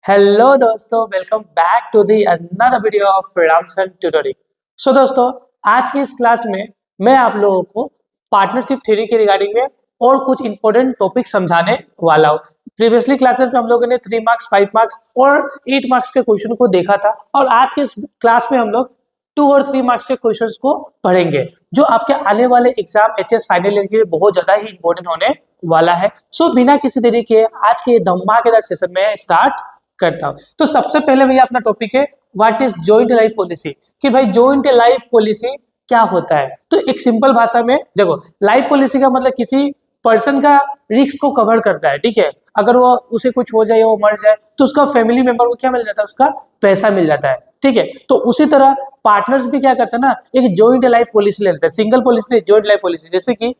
Hello दोस्तों, welcome back to the another video of Ramsan tutorial. So दोस्तों, आज की इस क्लास में मैं आप लोगों को पार्टनरशिप थ्योरी के रिगार्डिंग में और कुछ इंपॉर्टेंट टॉपिक समझाने वाला हूँ। प्रीवियसली क्लासेस में हम लोगों ने 3 मार्क्स, 5 मार्क्स और 8 मार्क्स के क्वेश्चन को देखा था और आज के इस क्लास में हम लोग 2 और 3 मार्क्स के क्वेश्चंस को पढ़ेंगे जो आपके आने वाले एग्जाम एचएस फाइनल ईयर के लिए बहुत ज्यादा ही इंपॉर्टेंट होने वाला है। सो बिना किसी देरी के आज के धमाकेदार सेशन में स्टार्ट करता हूं। तो सबसे पहले भैया अपना टॉपिक है what is joint life policy, कि भाई जॉइंट लाइफ पॉलिसी क्या होता है। तो एक सिंपल भाषा में देखो, लाइफ पॉलिसी का मतलब किसी पर्सन का रिस्क को कवर करता है। ठीक है, अगर वो उसे कुछ हो जाए, वो मर जाए, तो उसका फैमिली मेंबर को क्या मिल जाता है, उसका पैसा मिल जाता है। ठीक है, तो उसी तरह पार्टनर्स भी क्या करते हैं ना, एक जॉइंट लाइफ पॉलिसी ले लेते हैं। सिंगल पॉलिसी नहीं, जॉइंट लाइफ पॉलिसी। जैसे कि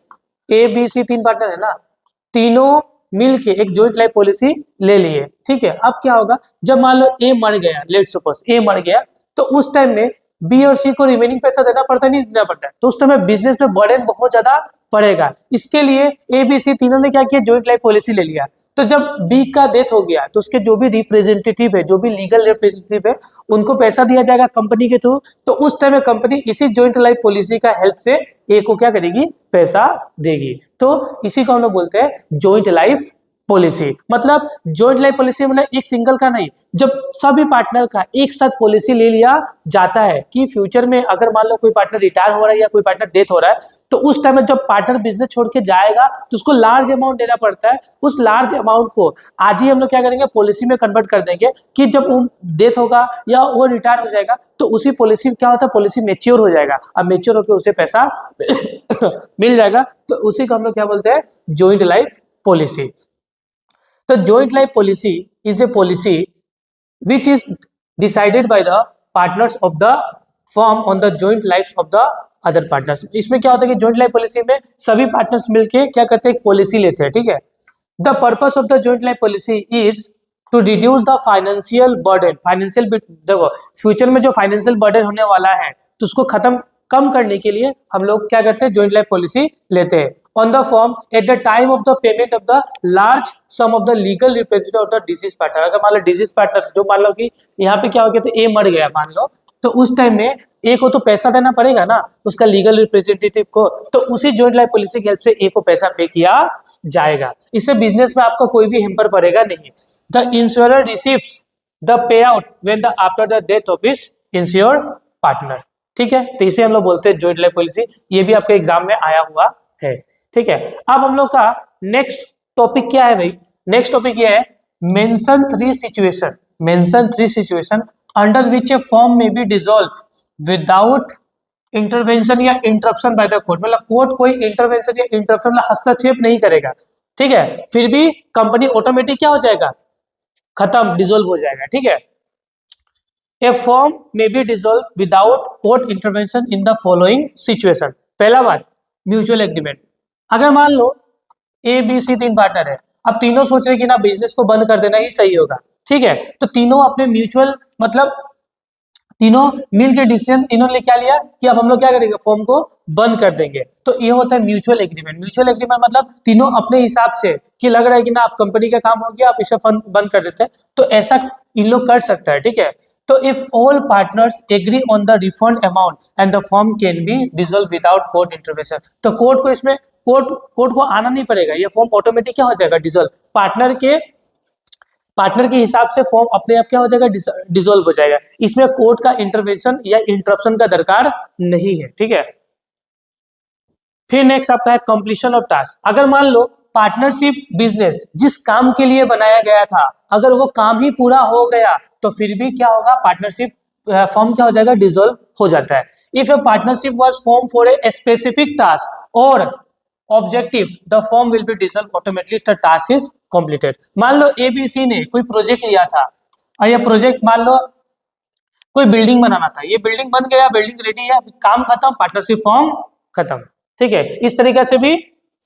ए बी सी 3 पार्टनर है ना, तीनों मिलके एक जॉइंट लाइफ पॉलिसी ले लिए। ठीक है, अब क्या होगा, जब मान लो ए मर गया, लेट सपोज ए मर गया, तो उस टाइम में बी और सी को रिमेनिंग पैसा देना पड़ता है, नहीं देना पड़ता है। तो उस टाइम में बिजनेस में बर्डन बहुत ज्यादा पड़ेगा। इसके लिए ए बी सी तीनों ने क्या किया, जॉइंट लाइफ पॉलिसी ले लिया। तो जब बी का डेथ हो गया तो उसके जो भी रिप्रेजेंटेटिव है, जो भी लीगल रिप्रेजेंटेटिव है, उनको पैसा दिया जाएगा कंपनी के थ्रू। तो उस टाइम में कंपनी इसी जॉइंट लाइफ पॉलिसी का हेल्प से ए को क्या करेगी, पैसा देगी। तो इसी को हम लोग बोलते हैं जॉइंट लाइफ पॉलिसी। मतलब जॉइंट लाइफ पॉलिसी मतलब एक सिंगल का नहीं, जब सभी पार्टनर का एक साथ पॉलिसी ले लिया जाता है कि फ्यूचर में अगर मान लो कोई पार्टनर रिटायर हो रहा है या कोई पार्टनर डेथ हो रहा है, तो उस टाइम में जब पार्टनर बिजनेस छोड़ के जाएगा तो उसको लार्ज अमाउंट देना पड़ता है। उस लार्ज अमाउंट को आज ही हम लोग क्या करेंगे, पॉलिसी में कन्वर्ट कर देंगे कि जब वो डेथ होगा या वो रिटायर हो जाएगा तो उसी पॉलिसी क्या होता है, पॉलिसी मेच्योर हो जाएगा। अब मेच्योर होकर उसे पैसा मिल जाएगा, तो उसी को हम लोग क्या बोलते हैं, जॉइंट लाइफ पॉलिसी। तो joint life policy is a policy which is decided by the partners of the firm on the joint lives of the other partners। इसमें क्या होता है कि joint life policy में सभी पार्टनर्स मिलके क्या करते हैं, एक पॉलिसी लेते हैं। ठीक है, the purpose of the joint life policy is to reduce the financial burden। Financial देखो, फ्यूचर में जो फाइनेंशियल बर्डन होने वाला है तो उसको खत्म कम करने के लिए हम लोग क्या करते हैं, जॉइंट लाइफ पॉलिसी लेते हैं। On the form at the time of the payment of the large some of the legal representative of the disease partner. अगर मान लो डिजीज पार्टनर, जो मान लो कि यहाँ पे क्या हो गया, तो ए मर गया मान लो, तो उस टाइम में ए को तो पैसा देना पड़ेगा ना उसका लीगल रिप्रेजेंटेटिव को, तो उसी जॉइंट लाइफ पॉलिसी की हेल्प से ए को पैसा पे किया जाएगा। इससे बिजनेस में आपका कोई भी हेम्पर पड़ेगा नहीं। The insurer receives the pay out when the after the death of his insured partner. ठीक है, तो इसे हम लोग बोलते हैं जॉइंट लाइफ पॉलिसी। ये भी आपके एग्जाम में आया हुआ है। ठीक है, अब हम लोग का नेक्स्ट टॉपिक क्या है भाई, नेक्स्ट टॉपिक ये है mention 3 situation. Mention 3 situation under which A form में बी डिसॉल्व विदाउट इंटरवेंशन या इंटरप्शन बाय द कोर्ट। मतलब कोर्ट कोई इंटरवेंशन या इंटरप्शन मतलब हस्तक्षेप नहीं करेगा। ठीक है, फिर भी कंपनी ऑटोमेटिक क्या हो जाएगा, खत्म, डिसॉल्व हो जाएगा। ठीक है, A firm may be dissolved without court intervention in the following situation। पहला बात, म्यूचुअल एग्रीमेंट। अगर मान लो ए बी सी 3 पार्टनर है, अब तीनों सोच रहे कि ना बिजनेस को बंद कर देना ही सही होगा। ठीक है, तो तीनों अपने म्यूचुअल मतलब तीनों मिल के डिसीजन इन्होंने क्या लिया कि अब हम लोग क्या करेंगे, फॉर्म को बंद कर देंगे। तो ये होता है म्यूचुअल एग्रीमेंट। म्यूचुअल एग्रीमेंट मतलब तीनों अपने हिसाब से कि लग रहा है कि ना आप कंपनी का काम हो गया, आप इसे फंड बंद कर देते हैं, तो ऐसा इन लोग कर सकता है। ठीक है, तो if all partners agree on the refund amount and the firm can be dissolve without court intervention. तो कोर्ट को इसमें कोर्ट को आना नहीं पड़ेगा, ये फॉर्म ऑटोमेटिक क्या हो जाएगा, डिसॉल्व। पार्टनर के हिसाब से फॉर्म अपने आप क्या हो जाएगा, डिसॉल्व हो जाएगा। इसमें कोर्ट का इंटरवेंशन या इंटरप्शन का दरकार नहीं है। ठीक है, फिर नेक्स्ट आपका है कंप्लीशन ऑफ टास्क। अगर मान लो पार्टनरशिप बिजनेस जिस काम के लिए बनाया गया था, अगर वो काम ही पूरा हो गया तो फिर भी क्या होगा, पार्टनरशिप फॉर्म क्या हो जाएगा, डिसॉल्व हो जाता है। If a partnership was form for a specific task और objective the form will be dissolve automatically, the task is completed. मान लो एबीसी ने कोई प्रोजेक्ट लिया था और ये प्रोजेक्ट मान लो कोई बिल्डिंग बनाना था, ये बिल्डिंग बन गया, बिल्डिंग रेडी है, काम खत्म, पार्टनरशिप फॉर्म खत्म। ठीक है, इस तरीके से भी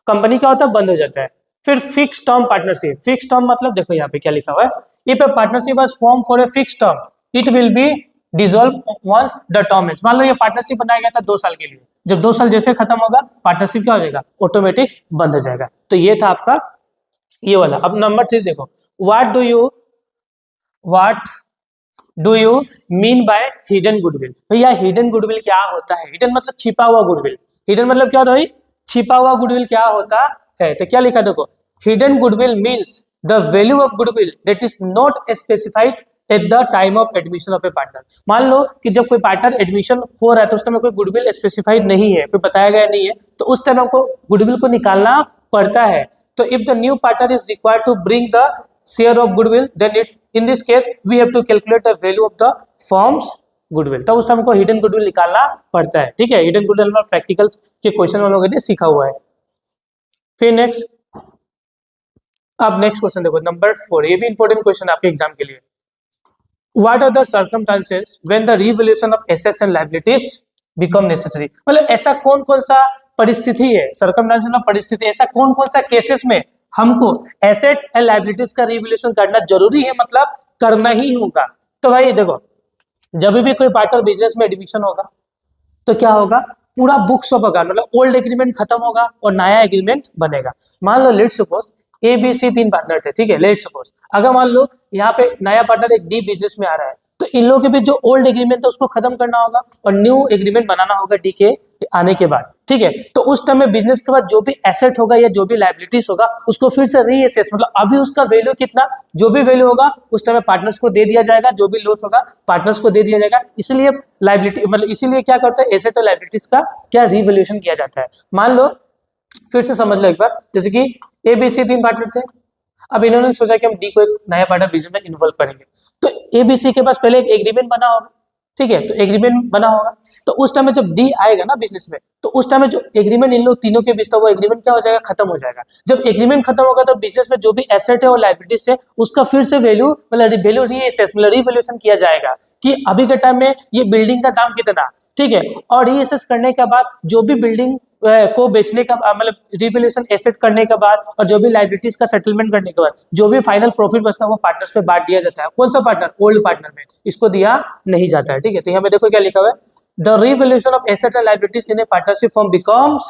कंपनी क्या होता है, बंद हो जाता है। फिर fix term partnership. Fix term मतलब देखो यहाँ पे क्या लिखा हुआ है, if a partnership was form for a fix term it will be dissolve once the term ends. मान लो ये पार्टनरशिप बनाया गया था 2 साल के लिए, जब 2 साल जैसे खत्म होगा पार्टनरशिप क्या हो जाएगा, ऑटोमेटिक बंद हो जाएगा। तो ये था आपका ये वाला। अब नंबर 3 देखो, what do you what do you mean by hidden goodwill? भैया हिडन गुडविल क्या होता है? हिडन मतलब छिपा हुआ गुडविल। हिडन मतलब क्या होता है भाई? छिपा हुआ गुडविल क्या होता है? तो क्या लिखा देखो, hidden goodwill means the value of goodwill that is not specified at the time of admission of a partner. मान लो कि जब कोई पार्टनर एडमिशन हो रहा है तो उस टाइम कोई गुडविल स्पेसिफाइड नहीं है, कोई बताया गया नहीं है, तो उस टाइम हमको गुडविल को निकालना पड़ता है। तो if the new partner is required to bring the share of goodwill then it in this case we have to calculate the value of the firm's goodwill. तो उस टाइम को हिडन गुडविल निकालना पड़ता है। ठीक है, हिडन गुडविल में practicals के क्वेश्चन हम लोगों ने सीखा हुआ है। फिर नेक्स्ट, अब नेक्स्ट क्वेश्चन देखो नंबर 4, ये भी इंपॉर्टेंट क्वेश्चन है आपके एग्जाम के लिए। What are the circumstances when the revaluation of assets and liabilities become necessary? मतलब ऐसा कौन कौन सा परिस्थिति है, सर्कमस्टेंस मतलब परिस्थिति, ऐसा कौन कौन सा केसेस में हमको एसेट एंड लाइबिलिटीज का रिवैल्यूएशन करना जरूरी है, मतलब करना ही होगा। तो भाई देखो, जब भी कोई पार्टनर बिजनेस में एडमिशन होगा तो क्या होगा, पूरा बुक्स ऑफ अकाउंट मतलब ओल्ड एग्रीमेंट खत्म होगा और नया एग्रीमेंट बनेगा। मान लो let's suppose A B C 3 partner थे, ठीक है, लेट्स सपोज अगर मान लो यहाँ पे नया पार्टनर एक डी बिजनेस में आ रहा है, तो इन लोगों के बीच जो ओल्ड एग्रीमेंट था उसको खत्म करना होगा और न्यू एग्रीमेंट बनाना होगा डी के आने के बाद। ठीक है, तो उस टाइम में बिजनेस के बाद जो भी एसेट होगा या जो भी लाइबिलिटीज होगा उसको फिर से रीअसेस, मतलब अभी उसका वैल्यू कितना, जो भी वैल्यू होगा उस टाइम में पार्टनर्स को दे दिया जाएगा, जो भी लॉस होगा पार्टनर्स को दे दिया जाएगा। इसलिए लाइबिलिटी मतलब इसीलिए क्या करता है, एसेट और लाइबिलिटीज का क्या रिवैल्यूएशन किया जाता है। मान लो फिर से समझ लो एक बार, जैसे कि ए बी सी 3 पार्टनर थे, अब इन्होंने सोचा कि हम डी को एक नया पार्टनर बिजनेस में इन्वॉल्व करेंगे, तो एबीसी के पास पहले एक एग्रीमेंट बना होगा। ठीक है, तो एग्रीमेंट बना होगा, तो उस टाइम में जब डी आएगा ना बिजनेस में, तो उस टाइम में जो एग्रीमेंट इन लोग तीनों के बीच था वो एग्रीमेंट क्या हो जाएगा, खत्म हो जाएगा। जब एग्रीमेंट खत्म होगा तो बिजनेस में जो भी एसेट है और लाइबिलिटीज है उसका फिर से वैल्यू मतलब वैल्यू रीअसेस मतलब रिवैल्यूएशन किया जाएगा कि अभी के टाइम में ये बिल्डिंग का दाम कितना। ठीक है, और रीअसेस करने के बाद जो भी बिल्डिंग को बेचने का मतलब रिवैल्यूएशन एसेट करने के बाद और जो भी लाइबिलिटीज का सेटलमेंट करने के बाद जो भी फाइनल प्रॉफिट बचता है वो पार्टनर्स पे बांट दिया जाता है। कौन सा पार्टनर, ओल्ड पार्टनर में, इसको दिया नहीं जाता है। ठीक है, तो यहाँ पे देखो क्या लिखा हुआ है, the revaluation of asset and liabilities in a partnership firm becomes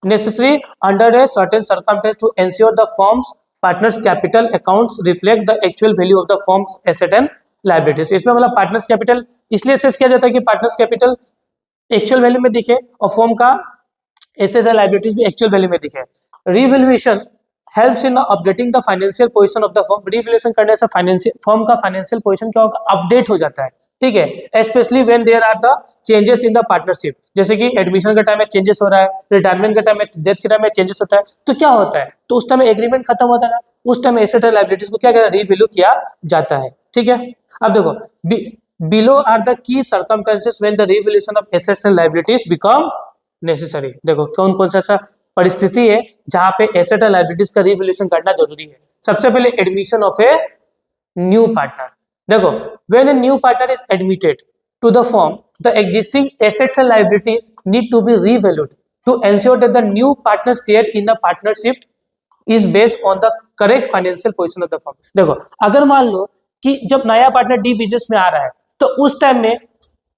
necessary under a certain circumstance to ensure the firm's partners capital accounts reflect the actual value of the firm's asset and liabilities. इसमें मतलब partners capital इसलिए assess किया जाता है कि partners capital actual value में दिखे और फर्म का एसेट्स एंड लायबिलिटीज भी एक्चुअल वैल्यू में दिखे। Revaluation helps in updating the financial position of the firm. Revaluation करने से फाइनेंशियल फर्म का फाइनेंशियल पोजीशन क्या होगा, अपडेट हो जाता है। ठीक है, specially when there are the changes in the partnership, जैसे कि एडमिशन के टाइम में चेंजेस हो रहा है, रिटायरमेंट के टाइम में, डेथ के टाइम में चेंजेस होता है, तो क्या होता है, तो उस टाइम एग्रीमेंट खत्म होता है ना, उस टाइम एसेट और लायबिलिटीज को क्या रिवैल्यू किया जाता है। ठीक है, अब देखो below are the key circumstances when the revaluation of assets and liabilities become necessary. देखो कौन कौन सा परिस्थिति है जहां पे एसेट और लायबिलिटीज का रिवैल्यूएशन करना जरूरी है। सबसे पहले admission of a new partner. देखो when a new partner is admitted to the firm the existing assets and liabilities need to be revalued to ensure that the new partner share in the partnership is based on the correct financial position of the firm. देखो अगर मान लो कि जब नया partner D business में आ रहा है तो उस टाइम में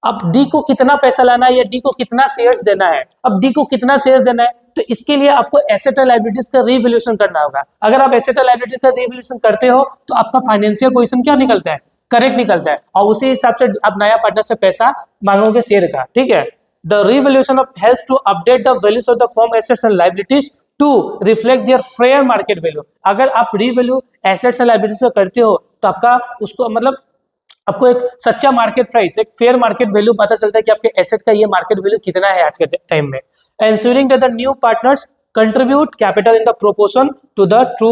अब डी को कितना पैसा लाना है या डी को कितना शेयर्स देना है, अब डी को कितना शेयर्स देना है, तो इसके लिए आपको एसेट और लायबिलिटीज का रिवैल्यूएशन करना होगा। अगर आप एसेट और लायबिलिटीज का रिवैल्यूएशन करते हो तो आपका फाइनेंशियल पोजीशन क्या निकलता है, करेक्ट निकलता है, और उसी हिसाब से आप नया पार्टनर से पैसा मांगोगे शेयर का। ठीक है, the revaluation of helps to update the values of the firm assets and liabilities to reflect their fair market value. अगर आप रिवैल्यू एसेट्स एंड लायबिलिटीज का करते हो तो आपका उसको मतलब आपको एक सच्चा मार्केट प्राइस, एक फेयर मार्केट वैल्यू पता चलता है कि आपके एसेट का ये मार्केट वैल्यू कितना है आज के टाइम में। Ensuring that the new partners contribute capital in the proportion to the true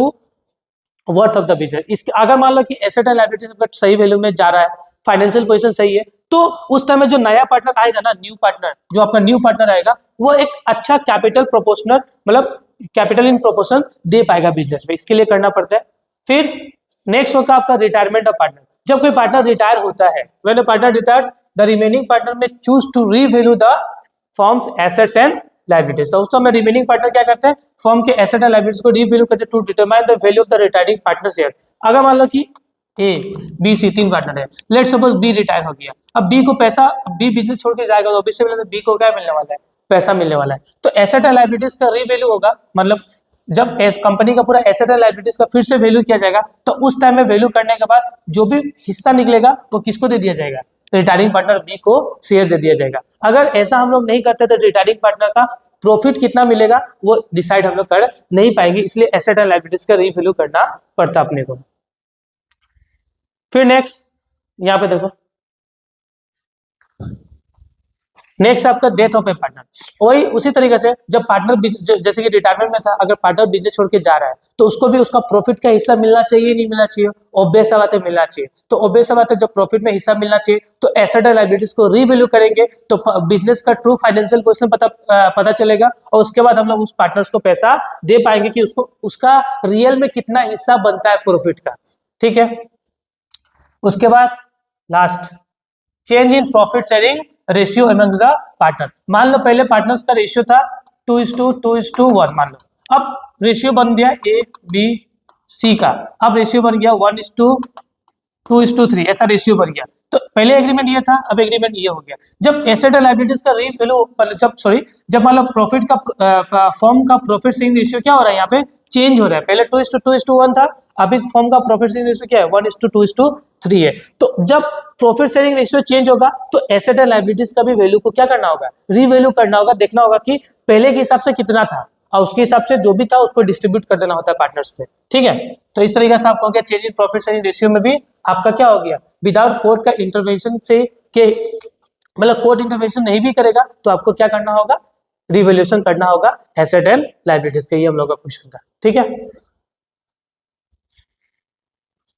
worth of the business. इसके अगर मान लो कि एसेट एंड लायबिलिटी सही वैल्यू में जा रहा है, फाइनेंशियल पोजीशन सही है, तो उस टाइम में जो नया पार्टनर आएगा ना, न्यू पार्टनर जो आपका न्यू पार्टनर आएगा वो एक अच्छा कैपिटल प्रोपोर्शनल मतलब कैपिटल इन प्रोपोर्शन दे पाएगा बिजनेस में, इसके लिए करना पड़ता है। फिर नेक्स्ट होगा आपका रिटायरमेंट ऑफ पार्टनर। जब कोई पार्टनर रिटायर होता है, when a partner retires the remaining partner may choose to revalue the firm's assets and liabilities. तो उस समय रिमेनिंग पार्टनर क्या करते हैं, फर्म के एसेट एंड लायबिलिटीज को रीवैल्यू करते हैं to determine the value of the retiring partner share. अगर मान लो कि ए बी सी 3 पार्टनर है, लेट्स सपोज बी रिटायर हो गया, अब बी को पैसा, बी बिजनेस छोड़ के जाएगा तो ऑब्वियसली बी को क्या मिलने वाला है, पैसा मिलने वाला है। तो एसेट एंड लायबिलिटीज का रीवैल्यू होगा, मतलब जब कंपनी का पूरा एसेट एंड लायबिलिटीज का फिर से वैल्यू किया जाएगा तो उस टाइम में वैल्यू करने के बाद जो भी हिस्सा निकलेगा वो किसको दे दिया जाएगा, रिटायरिंग पार्टनर बी को शेयर दे दिया जाएगा। अगर ऐसा हम लोग नहीं करते तो रिटायरिंग पार्टनर का प्रॉफिट कितना मिलेगा वो डिसाइड हम लोग कर नहीं पाएंगे, इसलिए एसेट एंड लायबिलिटीज का रीवैल्यू करना पड़ता अपने को। फिर नेक्स्ट यहाँ पे देखो, नेक्स्ट आपका डेथ ऑफ ए पार्टनर। वही उसी तरीके से जब पार्टनर जैसे कि रिटायरमेंट में था, अगर पार्टनर बिजनेस छोड़ के जा रहा है तो उसको भी उसका प्रॉफिट का हिस्सा मिलना चाहिए नहीं मिलना चाहिए, ऑब्वियस बात है मिलना चाहिए। तो ऑब्वियस बात है जब प्रॉफिट में हिस्सा मिलना चाहिए तो एसेट एंड लायबिलिटीज को रीवैल्यू करेंगे तो बिजनेस का ट्रू फाइनेंशियल पोजीशन पता चलेगा और उसके बाद हम लोग उस पार्टनर्स को पैसा दे पाएंगे कि उसको उसका रियल में कितना हिस्सा बनता है प्रॉफिट का। ठीक है, उसके बाद last change in profit sharing ratio among the partner. मान लो पहले पार्टनर्स का रेशियो था 2:2:1, मान लो अब रेशियो बन गया ए बी सी का, अब रेशियो बन गया 1:2:3, ऐसा रेशियो बन गया। तो पहले एग्रीमेंट ये था, अब एग्रीमेंट ये हो गया। जब एसेट एंड लायबिलिटीज का रीवैल्यू जब मान लो प्रॉफिट का फॉर्म का प्रॉफिट शेयरिंग रेशियो क्या हो रहा है, यहाँ पे चेंज हो रहा है। पहले 2:2:1 था, अभी फॉर्म का प्रॉफिट शेयरिंग रेशियो क्या है 1:2:3 है। तो जब प्रॉफिट शेयरिंग रेशियो चेंज होगा तो एसेट एंड लायबिलिटीज का भी वैल्यू को क्या करना होगा, रीवैल्यू करना होगा, देखना होगा कि पहले के हिसाब से कितना था और उसके हिसाब से जो भी था उसको डिस्ट्रीब्यूट कर देना होता है पार्टनर्स पे। ठीक है, तो इस तरीके से आपको हो गया change in profit sharing ratio में भी आपका क्या हो गया, विदाउट कोर्ट का इंटरवेंशन से के मतलब कोर्ट इंटरवेंशन नहीं भी करेगा तो आपको क्या करना होगा, रिवैल्यूएशन करना होगा एसेट एंड लायबिलिटीज का। ये हम लोग का क्वेश्चन था। ठीक है,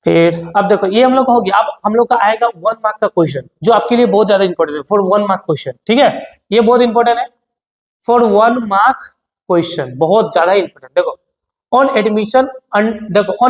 फिर अब देखो ये हम लोग का हो गया। अब हम लोग का आएगा 1 मार्क का क्वेश्चन जो आपके लिए बहुत ज्यादा इंपॉर्टेंट है फॉर 1 मार्क क्वेश्चन। ठीक है, ये बहुत इंपॉर्टेंट है फॉर 1 मार्क क्वेश्चन, बहुत ज्यादा इंपॉर्टेंट। देखो on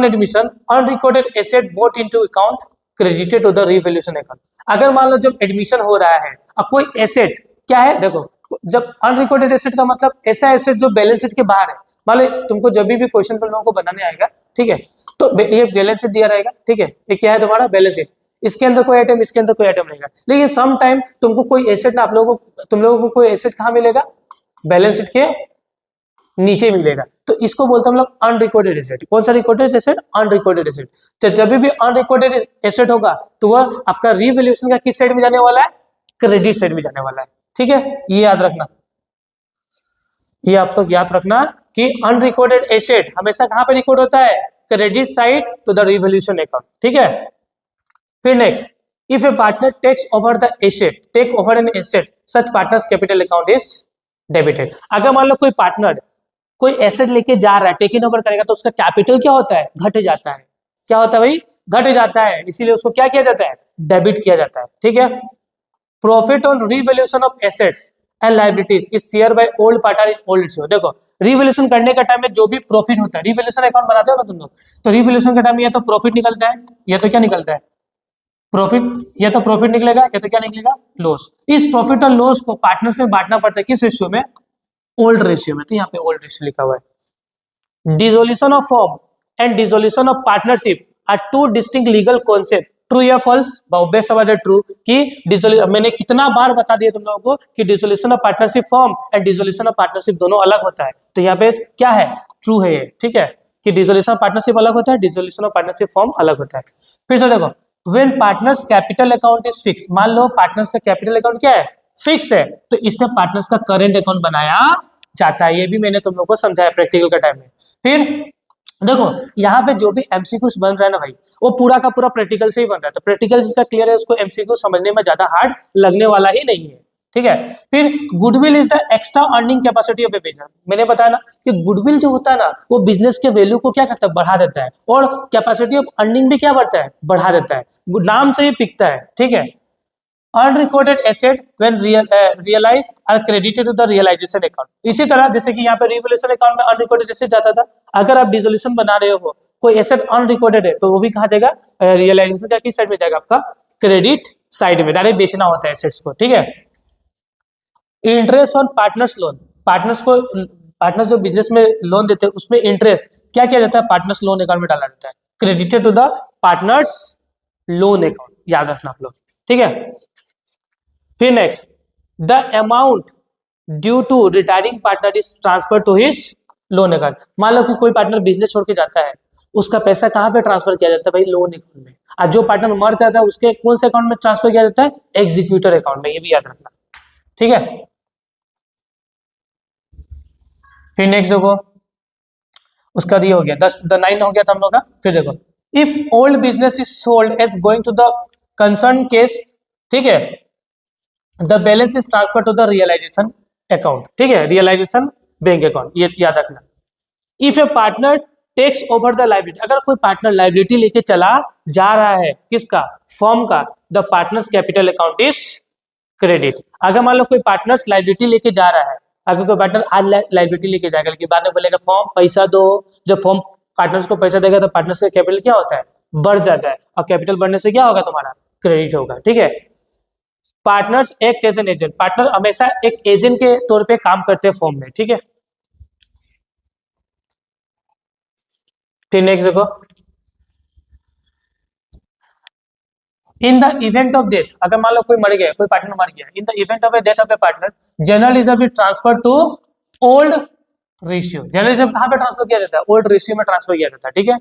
admission unrecorded asset brought into account credited to the revaluation account. अगर मान लो जब एडमिशन हो रहा है और कोई एसेट क्या है, देखो जब अनरिकॉर्डेड एसेट का मतलब ऐसा एसेट जो बैलेंस शीट के बाहर है। मान लो तुमको जब भी क्वेश्चन पर लोगों को बनाने आएगा, ठीक है, तो ये बैलेंस शीट दिया रहेगा। ठीक है, ये क्या है तुम्हारा बैलेंस शीट, इसके अंदर कोई आइटम इसके अंदर कोई आइटम रहेगा, लेकिन सम टाइम तुमको कोई एसेट ना तुम लोगों को कोई एसेट कहाँ मिलेगा, बैलेंस शीट के नीचे मिलेगा। तो इसको बोलते हैं हम लोग अनरिकॉर्डेड एसेट। कौन सा रिकॉर्डेड एसेट, अनरिकॉर्डेड एसेट। तो जब भी अनरिकॉर्डेड एसेट होगा तो वह आपका रिवैल्यूएशन का किस साइड में जाने वाला है, क्रेडिट साइड में जाने वाला है। ठीक है, ये याद रखना, ये आप लोग याद रखना कि अनरिकॉर्डेड एसेट हमेशा कहां पे रिकॉर्ड होता है, credit side to the revaluation account. ठीक है, फिर next, if a partner takes over the asset take over an asset such partner's capital account is debited. अगर मान लो कोई पार्टनर कोई एसेट लेके जा रहा है, टेकिंग ओवर करेगा तो उसका कैपिटल क्या होता है, घट जाता है। क्या होता है भाई, घट जाता है, इसीलिए उसको क्या किया जाता है, डेबिट किया जाता है। ठीक है, profit on revaluation of assets and liabilities is share by old partner in old ratio. देखो रिवैल्यूएशन करने का टाइम में जो भी प्रॉफिट होता है, रिवैल्यूएशन अकाउंट बनाते हो ना तुम लोग, तो रिवैल्यूएशन के टाइम में या तो प्रॉफिट निकलता है या तो क्या निकलता है, प्रॉफिट, या तो प्रॉफिट निकलेगा या तो क्या निकलेगा, लॉस। इस प्रॉफिट और लॉस को पार्टनर्स में बांटना पड़ता है किस रेशियो में, ओल्ड रेशियो में। तो यहाँ पे ओल्ड रेशियो लिखा हुआ है। Dissolution of form and dissolution of partnership are two distinct legal concept. True या फॉल्स, बेस्ट सवाल है ट्रू। कि मैंने कितना बार बता दिया तुम लोगों को कि dissolution of partnership form and dissolution of partnership दोनों अलग होता है। तो यहाँ पे क्या है, ट्रू है ये। ठीक है, कि डिसोल्यूशन ऑफ पार्टनरशिप अलग होता है, डिसोल्यूशन ऑफ पार्टनरशिप फॉर्म अलग होता है। फिर से देखो, when partners capital account is fix, मान लो पार्टनर्स का कैपिटल अकाउंट क्या है, फिक्स है, तो इसमें पार्टनर्स का करंट अकाउंट बनाया जाता है। ये भी मैंने तुम लोग को समझाया प्रैक्टिकल का टाइम में। फिर देखो यहाँ पे जो भी एमसीक्यूज बन रहा है ना भाई, वो पूरा का पूरा प्रैक्टिकल से ही बन रहा है। तो प्रैक्टिकल जिसका क्लियर है उसको एमसीक्यू समझने में ज्यादा हार्ड लगने वाला ही नहीं है। ठीक है, फिर goodwill is the extra earning capacity of A business. मैंने बताया ना कि गुडविल जो होता है ना वो बिजनेस के वैल्यू को क्या करता है, बढ़ा देता है, और कैपेसिटी ऑफ अर्निंग भी क्या बढ़ता है, बढ़ा देता है। नाम से ही पिकता है। ठीक है, unrecorded asset when realise are credited to the realisation account. इसी तरह जैसे कि यहाँ पे रिवैल्यूएशन अकाउंट में अनरिकॉर्डेड एसेट जाता था, अगर आप डिसोल्यूशन बना रहे हो, कोई एसेट अनरिकॉर्डेड है तो वो भी कहा जाएगा, रियलाइजेशन का किस साइड में जाएगा, आपका क्रेडिट साइड में, डायरेक्ट बेचना होता है एसेट्स को। ठीक है, interest on partners loan, partners जो बिजनेस में लोन देते हैं उसमें इंटरेस्ट क्या किया जाता है, पार्टनर्स लोन अकाउंट में डाला जाता है, credited to the partner's loan account. याद रखना आप लोग। ठीक है, फिर next, the amount due to retiring partner is transfer to his loan account. मान लो कि कोई पार्टनर बिजनेस छोड़ के जाता है, उसका पैसा कहाँ पे ट्रांसफर किया जाता है भाई? लोन अकाउंट में। और जो पार्टनर मर जाता है उसके कौन से अकाउंट में ट्रांसफर किया जाता है? एग्जीक्यूटर अकाउंट में, ये भी याद रखना, ठीक है। फिर नेक्स्ट देखो, उसका ये हो गया 9 हो गया था हम लोग का। फिर देखो, if old business is sold as going to the concern case, ठीक है, the balance is transfer to the realisation account, ठीक है, रियलाइजेशन बैंक अकाउंट, ये याद रखना। If a partner takes over the liability, अगर कोई पार्टनर लाइबिलिटी लेके चला जा रहा है, किसका? फर्म का, the partner's capital account is credit. अगर मान लो कोई पार्टनर्स लाइबिलिटी लेके जा रहा है, अगर कोई पार्टनर आज लाइबिलिटी लेके जाएगा लेकिन बाद में बोलेगा फॉर्म पैसा दो, जब फॉर्म पार्टनर्स को पैसा देगा तो पार्टनर्स का कैपिटल क्या होता है? बढ़ जाता है, और कैपिटल बढ़ने से क्या होगा? तुम्हारा क्रेडिट होगा, ठीक है। Partners act as an agent, partner हमेशा एक एजेंट के तौर पे काम करते हैं फॉर्म में, ठीक है। फिर नेक्स्ट देखो, इन द इवेंट ऑफ डेथ, अगर मान लो कोई मर गया, कोई पार्टनर मर गया, in the event of a death of a partner, general reserve is transfer to old ratio. General reserve कहां पे ट्रांसफर किया जाता है? ओल्ड रेशियो में ट्रांसफर किया जाता है, ठीक है।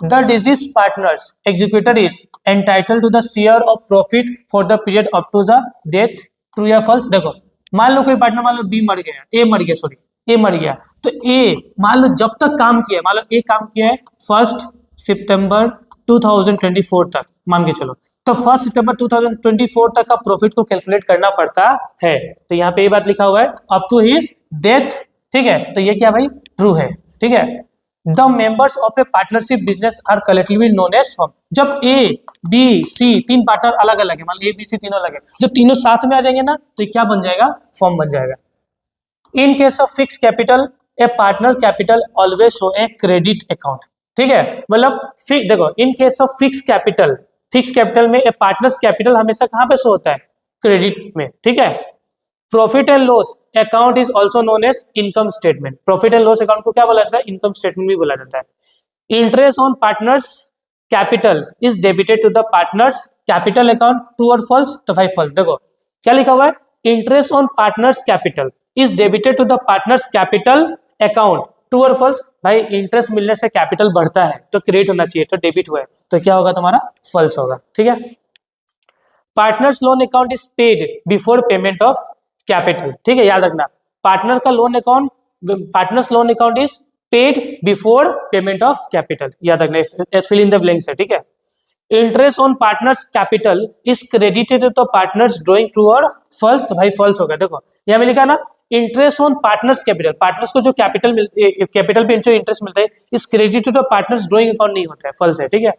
The deceased partner's executor is entitle to the share of profit for the period up to the death, true या फॉल्स? देखो, मान लो कोई पार्टनर, मान लो बी मर गया, ए मर गया, सॉरी ए मर गया, तो ए मान लो जब तक काम किया, मान लो ए काम किया है 1 सितंबर 2024 तक, मान के चलो, तो 1 सितंबर 2024 तक का प्रॉफिट को कैलकुलेट करना पड़ता है। तो यहाँ पे ये बात लिखा हुआ है अप टू हिज डेथ, ठीक है, तो ये क्या भाई? ट्रू है, ठीक है। The members of a partnership business are collectively known as firm. जब ए बी सी तीन पार्टनर अलग अलग है, मान लो ए बी सी तीनों अलग है, जब तीनों साथ में आ जाएंगे ना तो क्या बन जाएगा? फर्म बन जाएगा। In case of fix capital A partner capital always show a credit account, ठीक है, मतलब देखो, in case of fix capital में ए पार्टनर्स कैपिटल हमेशा कहां पे शो होता है? क्रेडिट में, ठीक है। Profit and loss account is also known as income statement. Profit and loss account को क्या बोला जाता है? इनकम स्टेटमेंट भी बोला जाता है। Interest on partner's capital is debited to the partner's capital account, true और फॉल्स? तो भाई फॉल्स। देखो क्या लिखा हुआ है, interest on partner's capital is debited to the partner's capital account, true और फॉल्स? भाई इंटरेस्ट मिलने से कैपिटल बढ़ता है तो क्रेडिट होना चाहिए, तो डेबिट हुआ है, तो क्या होगा तुम्हारा? फॉल्स होगा, ठीक है। Partner's loan account is paid before payment of capital, ठीक है, याद रखना। पार्टनर का loan account, partner's loan account is paid before payment of capital, याद रखना, फिल इन द ब्लैंक्स है, ठीक है। Interest on partner's capital is credited to partner's drawing, true और फॉल्स? तो भाई फॉल्स होगा। देखो यहाँ में लिखा ना, interest on partner's capital, partners को जो कैपिटल पे जो इंटरेस्ट मिलता है is credited to partner's drawing account नहीं होता है, फॉल्स है, ठीक है।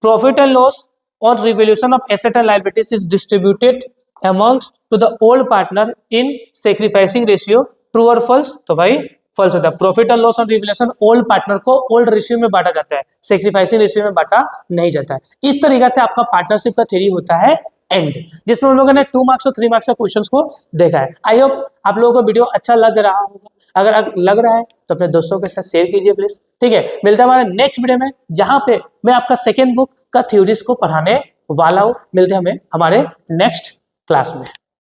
Profit and loss on revaluation of asset and liabilities is distributed amongst to the old partner in sacrificing ratio, true or false? तो भाई false होता है। Profit and loss on revaluation old partner को old ratio में बांटा जाता है, sacrificing ratio में बांटा नहीं जाता है। इस तरीके से आपका पार्टनरशिप का थ्योरी होता है एंड, जिसमें हम लोगों ने 2 मार्क्स और 3 मार्क्स का क्वेश्चंस को देखा है। आई होप आप लोगों को वीडियो अच्छा लग रहा होगा, अगर लग रहा है तो अपने दोस्तों के साथ शेयर कीजिए प्लीज, ठीक है। मिलता है हमारे नेक्स्ट वीडियो में, जहां पे मैं आपका सेकेंड बुक का थ्योरीज को पढ़ाने वाला हूं। मिलते हैं हमें हमारे नेक्स्ट क्लास में।